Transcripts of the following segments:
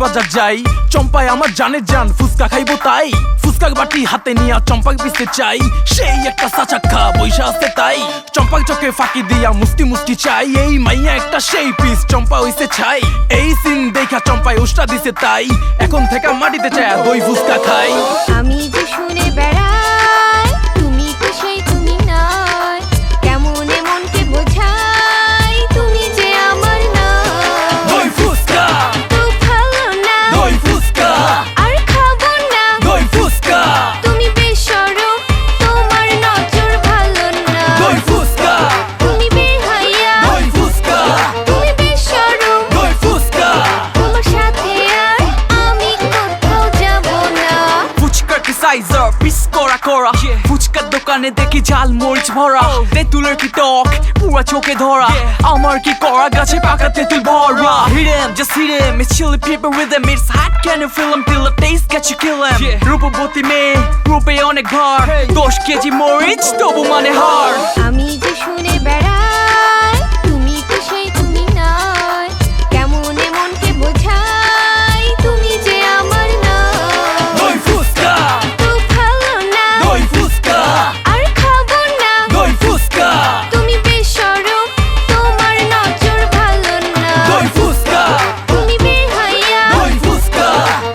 বাজার যাই, চম্পায় আমার জানের জান, ফুচকা খাইবো তাই। ফুচকা বাটি হাতে নিয়া চম্পাক পিছতে চাই, সেই একটা সাচাক্কা বৈশা আছে তাই। চম্পাক চোখে ফাঁকি দিয়া মুস্তি মুস্তি চাই, এই মাইয়া একটা সেই পিস চম্পা হইছে ছাই। এই সিন দেখা চম্পায় উষ্টা দিছে তাই, এখন থেকে মাটিতে চায় দই ফুচকা খাই। আমি যে শুনে বেড়াই, তুমি তো সেই তুমি নয়, কেমন মনকে বোঝাই, তুমি যে আমার না। দই ফুচকা তো ভালো না, দই ফুচকা আর খাবো না। দই ফুচকা তুমি বেশরম, তোমার নজর ভালো না। দই ফুচকা তুমি বেহায়া, দই ফুচকা তুমি বেশরম, দই ফুচকা। তোমার সাথে আর আমি কোথাও যাব না। ফুচকার কি সাইজার পিস করা করা, ফুচকার দোকানে দেখি ঝাল মরিচ ভরা, তেঁতুলের কি টক পুরা চোখে ধরা, আমার কি করা গাছে পাকা তেঁতুল ভরা। Hit him, just hit him, it's chili pepper with him, it's hot, can you feel him, till the taste get you kill him. রূপবতী মেয়ে রূপে অনেক ভার, 10 কেজি মরিচ তবু মানে হার। আমি যে শুনে বেড়াই, তুমি তো সেই তুমি নয়, কেমন মনকে বোঝাই, তুমি যে আমার না। দই ফুচকা তো ভালো না, দই ফুচকা আর খাবো না। দই ফুচকা তুমি বেশরম, তোমার নজর ভালো না। দই ফুচকা তুমি বেহায়া, দই ফুচকা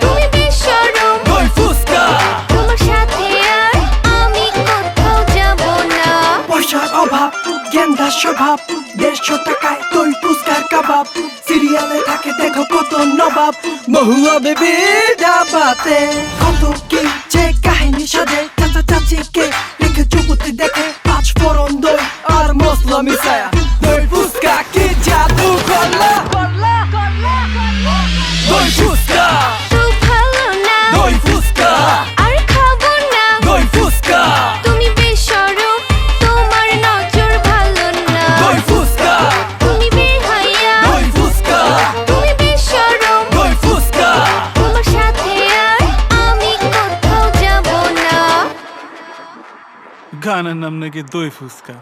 তুমি বেশরম, দই ফুচকা। তোমার সাথে আর আমি কোথাও যাব না। পয়সার অভাব, গেন্দা স্বভাব, 150 টাকায় দই ফুচকার কাবাব, সিরিয়ালে থাকে দেখো কত নবাব, মহুয়া বেবি ডাবাতে কত কি যে কাহিনী সাজে, চাচা চাচিকে রেখে চুপুতি দেখে, 5 ফোড়ন দই আর মশলা মিশায়া, দই ফুচকা কি জাদু করলা। দই ফুচকা তো ভালো না, দই ফুচকা আর খাবো না। দই ফুচকা তুমি বেশরম, তোমার নজর ভালো না। দই ফুচকা তুমি বেহায়া, দই ফুচকা তুমি বেশরম, দই ফুচকা। তোমার সাথে আর আমি কোথাও যাব না। গানের নাম নাকি দই ফুচকা।